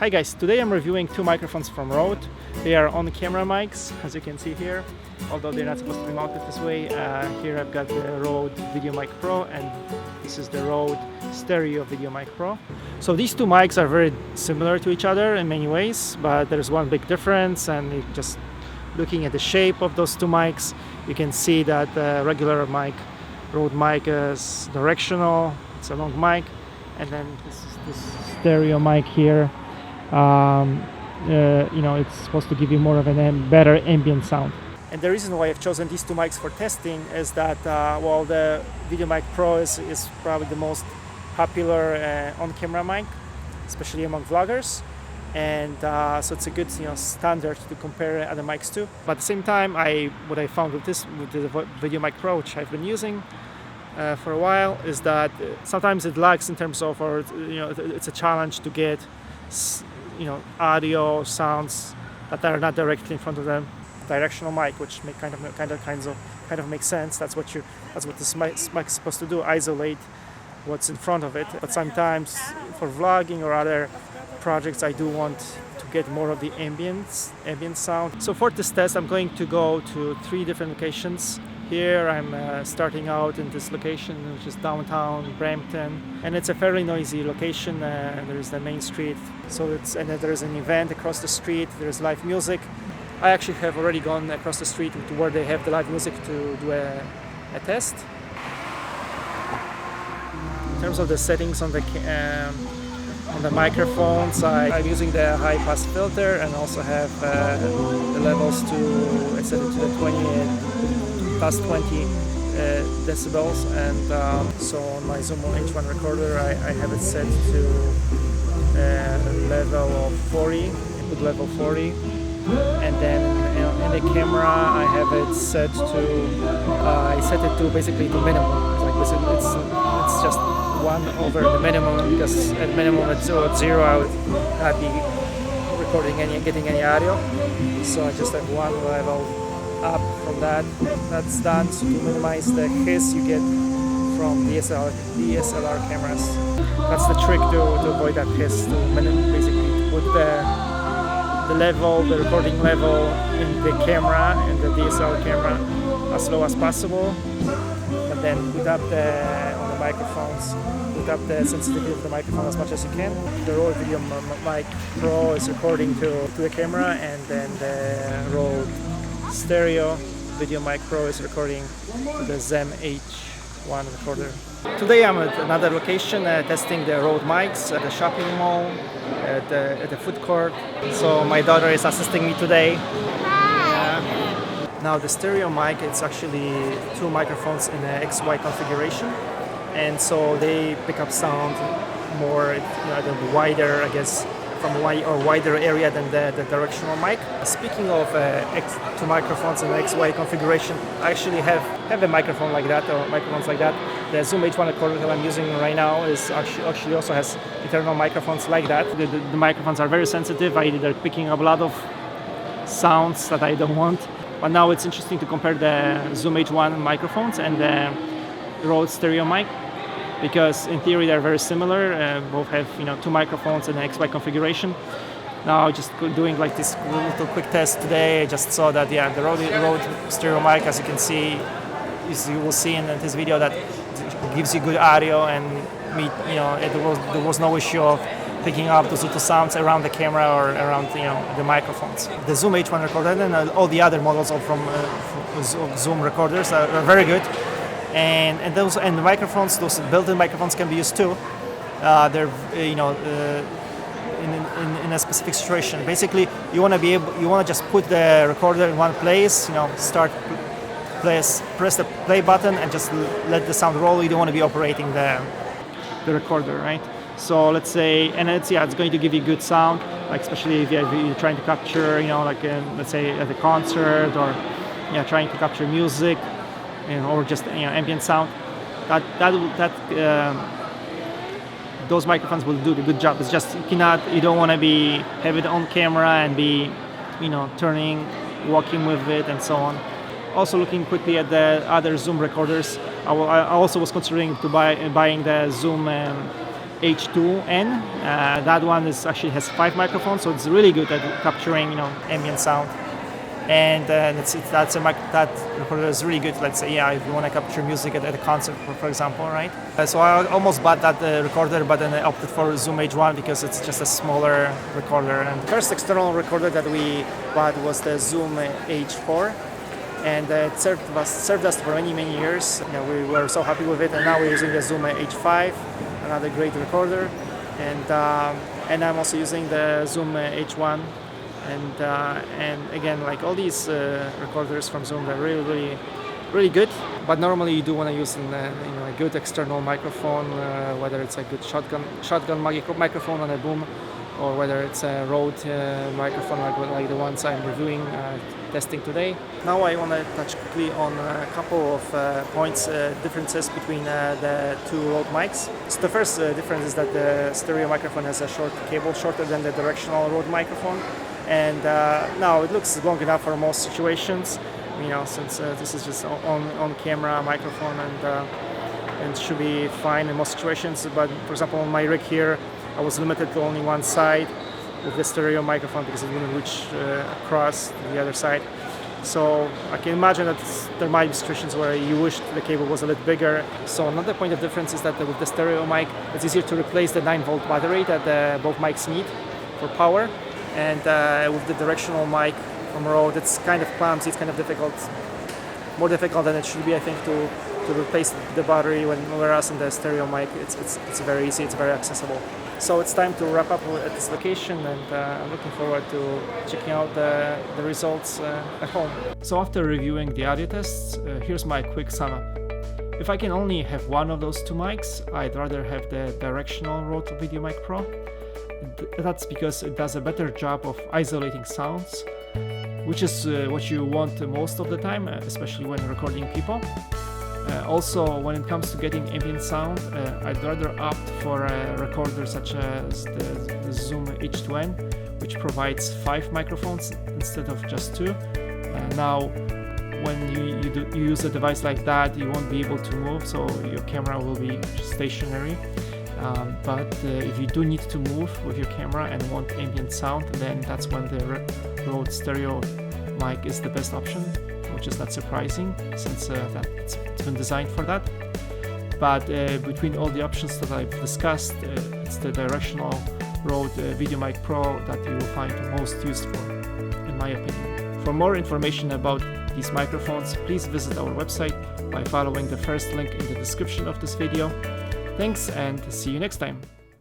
Hi guys, today I'm reviewing two microphones from Rode. They are on-camera mics, as you can see here, although they're not supposed to be mounted this way. Here I've got the Rode VideoMic Pro and this is the Rode Stereo VideoMic Pro. So these two mics are very similar to each other in many ways, but there's one big difference, and just looking at the shape of those two mics, you can see that the regular mic, Rode mic, is directional, it's a long mic, and then this stereo mic here, it's supposed to give you more of a better ambient sound. And the reason why I've chosen these two mics for testing is that, well, the VideoMic Pro is probably the most popular on-camera mic, especially among vloggers, and so it's a good standard to compare other mics to. But at the same time, what I found with the VideoMic Pro, which I've been using for a while, is that sometimes it lags in terms of, it's a challenge to get audio sounds that are not directly in front of them. Directional mic, which kind of makes sense. That's what this mic is supposed to do: isolate what's in front of it. But sometimes for vlogging or other projects, I do want to get more of the ambient sound. So for this test, I'm going to go to 3 different locations. Here I'm starting out in this location, which is downtown Brampton, and it's a fairly noisy location. There is the main street, and then there is an event across the street. There's live music. I actually have already gone across the street to where they have the live music to do a test. In terms of the settings on the microphones, I'm using the high pass filter, and also have the levels I set it to the 20 decibels, and so on my Zoom H1 recorder I have it set to level of 40, input level 40, and then in the camera I have it set to basically to minimum. It's just 1 over the minimum, because at minimum at 0 I would not be getting any audio. So I just have 1 level up from that. That's done to minimize the hiss you get from DSLR cameras. That's the trick to avoid that hiss, to basically put the recording level in the camera, in the DSLR camera, as low as possible, but then put up on the microphones, put up the sensitivity of the microphone as much as you can. The Rode VideoMic Pro is recording to the camera, and then the Rode Stereo VideoMic Pro is recording to the ZEM H1 recorder. Today I'm at another location testing the Rode mics at the shopping mall, at the food court. So my daughter is assisting me today. Now the stereo mic, it's actually 2 microphones in an XY configuration, and so they pick up sound more, wider, I guess, from a wider area than the directional mic. Speaking of 2 microphones in XY configuration, I actually have a microphone like that, or microphones like that. The Zoom H1 recorder that I'm using right now is actually also has internal microphones like that. The microphones are very sensitive. They're picking up a lot of sounds that I don't want. But now it's interesting to compare the Zoom H1 microphones and the Rode Stereo mic, because in theory they're very similar. Both have 2 microphones in an XY configuration. Now just doing like this little quick test today, I just saw that the Rode Stereo mic, as you can see, you will see in this video, that it gives you good audio, and there was no issue of picking up those little sounds around the camera or around the microphones. The Zoom H1 recorder and all the other models from Zoom recorders are very good. And the microphones, those built-in microphones, can be used too. They're in a specific situation. Basically, you want to just put the recorder in one place. Press the play button and just let the sound roll. You don't want to be operating the recorder, right? So let's say, and it's going to give you good sound, like especially if you're trying to capture, let's say at a concert, or trying to capture music. Or just ambient sound. Those microphones will do a good job. It's just you don't want to have it on camera and be turning, walking with it, and so on. Also looking quickly at the other Zoom recorders, I also was considering buying the Zoom H2N. That one actually has 5 microphones, so it's really good at capturing, ambient sound. And that recorder is really good. Let's say, if you want to capture music at a concert, for example, right? So I almost bought that recorder, but then I opted for Zoom H1 because it's just a smaller recorder. And the first external recorder that we bought was the Zoom H4, and it served us for many years. We were so happy with it, and now we're using the Zoom H5, another great recorder, and I'm also using the Zoom H1. And again, like all these recorders from Zoom, they're really good. But normally you do want to use a good external microphone, whether it's a good shotgun microphone on a boom, or whether it's a Rode microphone like the ones I'm reviewing, testing today. Now I want to touch quickly on a couple of differences between the two Rode mics. So the first difference is that the stereo microphone has a short cable, shorter than the directional Rode microphone. And now it looks long enough for most situations, since this is just on camera microphone, and should be fine in most situations. But for example, on my rig here, I was limited to only one side with the stereo microphone because it wouldn't reach across to the other side. So I can imagine that there might be situations where you wish the cable was a little bigger. So another point of difference is that with the stereo mic, it's easier to replace the 9-volt battery that both mics need for power. And with the directional mic from Rode, it's kind of clumsy, it's kind of difficult, more difficult than it should be, I think, to replace the battery, whereas in the stereo mic, it's very easy, it's very accessible. So it's time to wrap up at this location, and I'm looking forward to checking out the results at home. So after reviewing the audio tests, here's my quick sum up. If I can only have one of those two mics, I'd rather have the directional Rode VideoMic Pro. That's because it does a better job of isolating sounds, which is what you want most of the time, especially when recording people. Also, when it comes to getting ambient sound, I'd rather opt for a recorder such as the Zoom H2N, which provides 5 microphones instead of just 2. Now, when you use a device like that, you won't be able to move, so your camera will be stationary. But if you do need to move with your camera and want ambient sound, then that's when the Rode stereo mic is the best option, which is not surprising since it's been designed for that. But between all the options that I've discussed, it's the directional Rode VideoMic Pro that you will find most useful, in my opinion. For more information about these microphones, please visit our website by following the first link in the description of this video. Thanks, and see you next time.